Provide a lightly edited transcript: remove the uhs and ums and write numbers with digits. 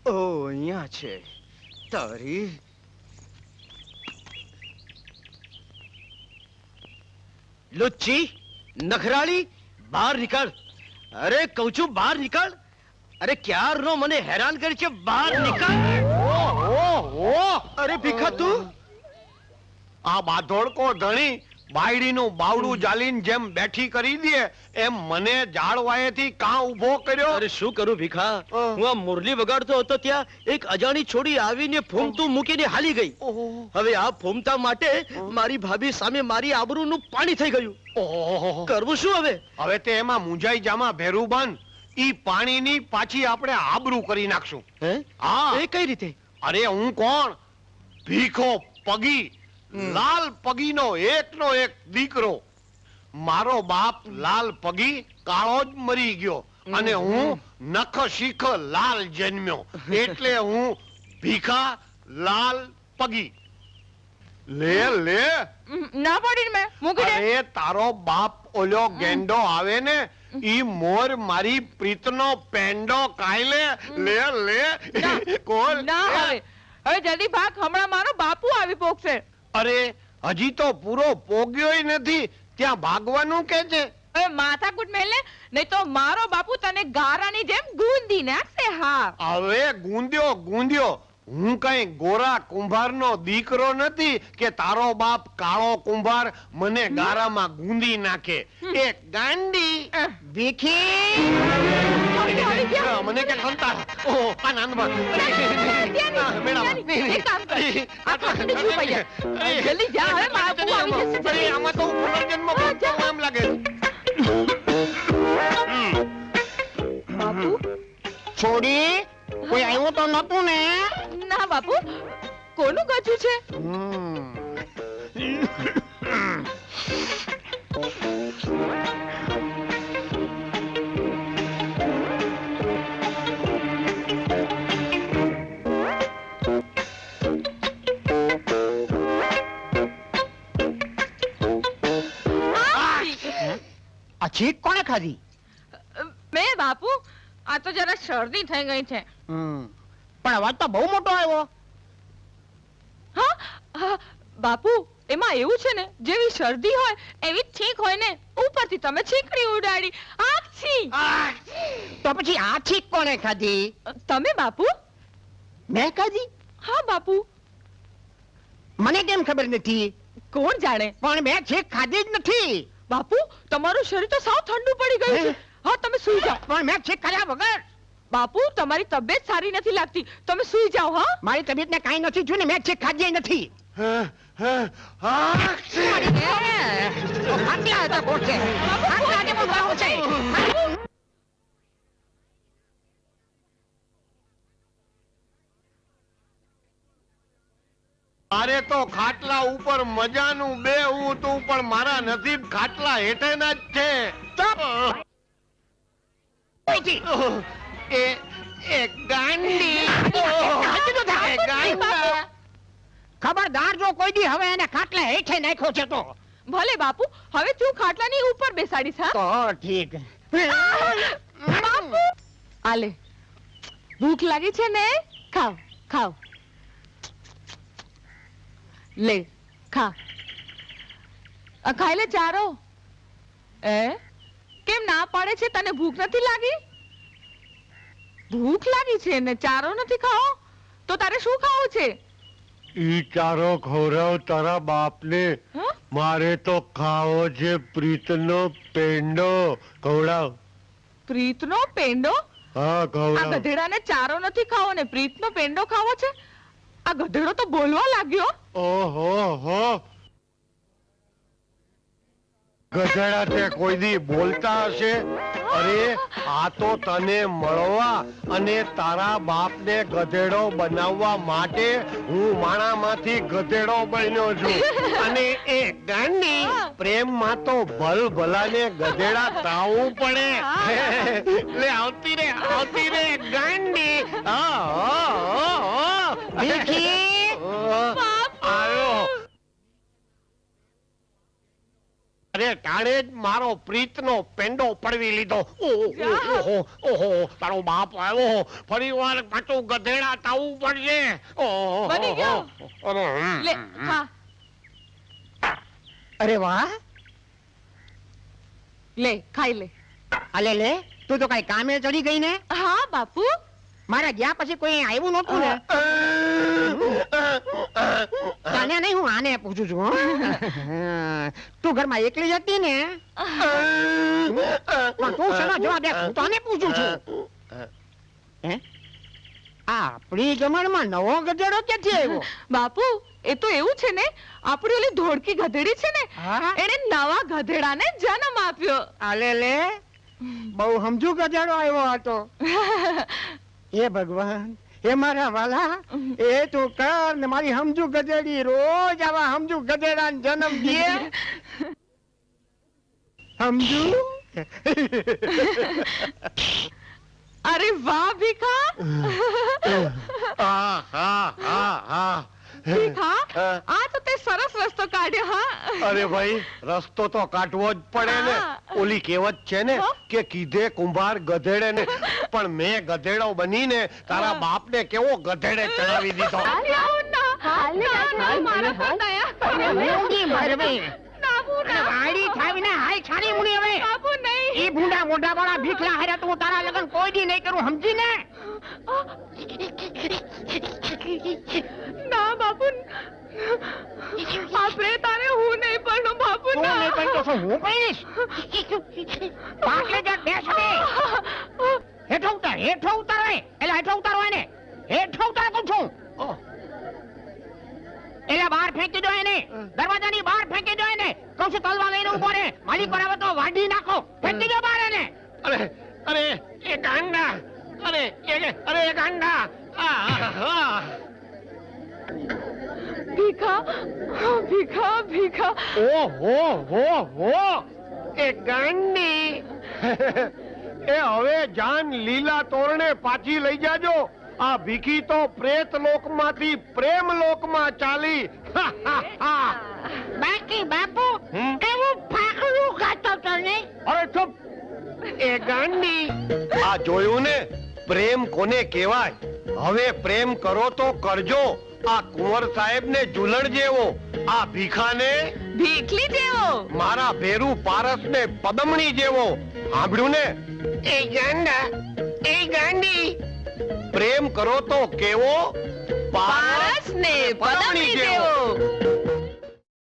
ઓ અહીંયા છે તારી લુચ્ચી નખરાળી બહાર નીકળ અરે કહું છું બહાર નીકળ અરે ક્યારનો મને હેરાન કરી છે બહાર નીકળ અરે ભીખા તું આ બાધોડકો ધણી બાયડીનું બાવડું જાલીને જેમ બેઠી કરી દે એમ મને જાળવાયેથી કાં ઊભો કર્યો. અરે શું કરું ભીખા હું આ મુરલી વગાડતો હતો ત્યાં એક અજાણી છોડી આવીને ફૂમતું મૂકીને હાલી ગઈ. હવે આ ફૂમતા માટે મારી ભાભી સામે મારી આબરૂનું પાણી થઈ ગયું. કરવું શું હવે? હવે તે એમાં મુંજાઈ જામાં ભેરુબાન ઈ પાણીની પાછી આપણે આબરૂ કરી નાખશું. હે હા એ કઈ રીતે? અરે હું કોણ? ભીખો પગી લાલ પગીનો એકનો એક દીકરો. મારો બાપ લાલ પગી કાળો જ મરી ગયો અને હું નખ શીખ લાલ જન્મ્યો એટલે હું ભીખા લાલ પગી. લે લે ના પડીને મેં મૂકી દે. અરે તારો બાપ ઓલો ગેંડો આવે ને ઈ મોર મારી પ્રીતનો પેંડો કાઈ લે લે કોલ ના હવે હવે જલ્દી ભાગ, હમણાં મારો બાપુ આવી પોકશે. અરે હજી તો પૂરો પોગ્યોય નથી ત્યાં ભાગવાનું કે છે? હવે માથાકૂટ મેલે નહીં તો મારો બાપુ તને ગારાની જેમ ગૂંદી નાખશે. હા હવે ગુંદ્યો ગુંદ્યો. હું કઈ ગોરા કુંભારનો દીકરો નથી કે તારો બાપ કાળો કુંભાર મને ગારામાં ગુંદી નાખે. એક ગાંડી ભીખી મને કે ખંતા ઓહો આ નાનબા એક કામ કર, આ કાકીને શું કહ્યા? જલ્દી જા, હવે મારા બાપુ આવી જશે. જલ્દી. આમાં તો પુનર્જન્મ પામતો એમ લાગે. બાપુ છોડી કોઈ આવ્યો તો નતું ને? ના બાપુ, કોનું ગજું છે? આ છીક કોણે ખાધી? મેં બાપુ, આ તો જરા શરદી થઈ ગઈ છે. પણ અવાજ તો બહુ મોટો આવ્યો. હા હા બાપુ, એમાં એવું છે ને, જેવી શરદી હોય એવી જ છીંક હોય ને, ઉપરથી તમે છીંકડી ઉડાડી. આછી. તો પછી આ છીક કોણે ખાધી? તમે બાપુ? મેં ખાધી? હા બાપુ. મને કેમ ખબર નથી? કોણ જાણે, પણ મેં છીક ખાધી જ નથી. બાપુ તમારું શરીર તો સાવ ઠંડુ પડી ગયું છે. હા તમે સૂઈ જાઓ. પણ મેં છીક ખાધા વગર. બાપુ તમારી તબિયત સારી નથી લાગતી, તમે સૂઈ જાઓ. હા મારી તબિયતને કાંઈ નથી થયું ને મેં છીક ખાધી નથી. આટલા હતા કોણ છે? આટલા જેવો ભાવ છે. મારે તો ખાટલા ઉપર મજાનું બેહવું તું પણ મારા નસીબ ખાટલા હેઠેના જ છે. એ ગાંડી ખબરદાર જો કોઈ દી હવે એને ખાટલા હેઠે નાખ્યો છે તો. ભલે બાપુ, હવે તું ખાટલાની ઉપર બેસાડીશ. હા તો ઠીક. બાપુ આલે, ભૂખ લાગી છે ને? ખાવ ખાવ. લે ખા. ખાઈ લે ચારો. કેમ ના પાડે છે? તને ભૂખ નથી લાગી? ભૂખ લાગી છે ને ચારો નથી ખાવો તો તારે શું ખાવું છે? ઈ ચારો ખવડાવ તારા બાપને. હા? મારે તો ખાવો છે પ્રીતનો પેંડો. ખવડાવ. પ્રીતનો પેંડો? હા આ ખવડાવ. ગધેડાને ચારો નથી ખાવો ને પ્રીતનો પેંડો ખાવો છે? આ ગધેડો તો બોલવા લાગ્યો. ઓહો હો, ગધેડા તે કોઈ દી બોલતા હશે? અરે આ તો તને મળવા અને તારા બાપને ગધેડો બનાવવા માટે હું માણામાંથી ગધેડો બન્યો છું. અને એ ગાંડી પ્રેમમાં તો ભલ ભલાને ગધેડા તાવવું પડે. લે આવતી રે ગાંડી. આવ્યો. અરે ટાણે જ મારો પ્રીતનો પેંડો પડવી લીધો. ઓહો ઓહો તારો બાપ આવ્યો. ફરી વાર પાછું ગધેડા તાવું પડશે. ઓહો બની ગયો? અરે, લે હા અરે વાહ લે ખાઈ લે અલે લે તું તો કઈ કામે ચડી ગઈ ને. હા બાપુ મારા ગયા પછી કોઈ આવ્યું નહોતું ને. તને નહીં હું આને પૂછું છું હો. તું ઘરમાં એકલી જ હતી ને. પણ તું શેનો જવાબ દે? હું તો આને પૂછું છું. હે આપણી જમણમાં નવો ગધેડો ક્યાંથી આવ્યો? બાપુ એ તો એવું છે ને આપણી ઓલી ધોળકી ગધેડી છે ને હા? એને નવા ગધેડાને જન્મ આપ્યો આલે લે બહુ સમજુ ગધેડો આવ્યો હતો. હે ભગવાન હે મારા વાલા એ તું કર ને મારી સમજુ ગધેડી રોજ આવા સમજુ ગધેડાને જન્મ દે. સમજુ અરે વાહ ભીખા હા હા હા હા ભીખા આ તો તે સરસ રસ્તો કાઢ્યો હા અરે ભાઈ રસ્તો તો કાઢવો જ પડે ને. હા. ઓલી કહેવત છે ને હા. કે કીધે કુંભાર ગધેડે ને. પણ મેં ગધેડો બનીને તારા હા. બાપને કેવો ગધેડે ચડાવી દીધો. વાડી થાવીને હાય છાની મુની હવે. બાપુ નહીં ઈ ભૂંડા મોઢા વાળા ભીખલા હારે તું તારા લગન કોઈ દી નહીં કરું સમજી ને. ના બાપુ આપણે તારે હું નહીં પણ બાપુ તું નહીં પણ તો શું હું પડીશ? પાટલે જ બેસ ને. હેઠો ઉતાર હવે. એટલે હેઠો ઉતારો એને. હેઠો ઉતાર કહું છું. એટલે બહાર ફેંકી દો એને. દરવાજાની બહાર ફેંકી દો એને. કહું છું તલવા લઈને ઉભો રહે. માલિક પર આવે તો વાઢી નાખો. ફેંકી દો બહાર એને. અરે અરે એ ગાંડા. અરે એ ગાંડા. ભીખા ભીખા ભીખા ઓહો હો હો એ ગાંડી. એ હવે જાન લીલા તોરણે પાછી લઈ જાજો. આ ભીખી તો પ્રેત લોકમાંથી પ્રેમ લોકમાં ચાલી. બાકી બાપુ હમ? કેવું ફાકડું ખાતો તો ને. અરે ચૂપ. એ ગાંડી. આ જોયું ને પ્રેમ કોને કહેવાય. હવે પ્રેમ કરો તો કરજો. આ કુંવર સાહેબ ને ઝૂલણ જેવો. આ ભીખાને ભીખલી જેવો મારા ભેરુ પારસ ને પદમણી જેવો. સાંભળ્યું ને એ ગાંડા એ ગાંડી. પ્રેમ કરો તો કેવો પારસ ને પદમણી જેવો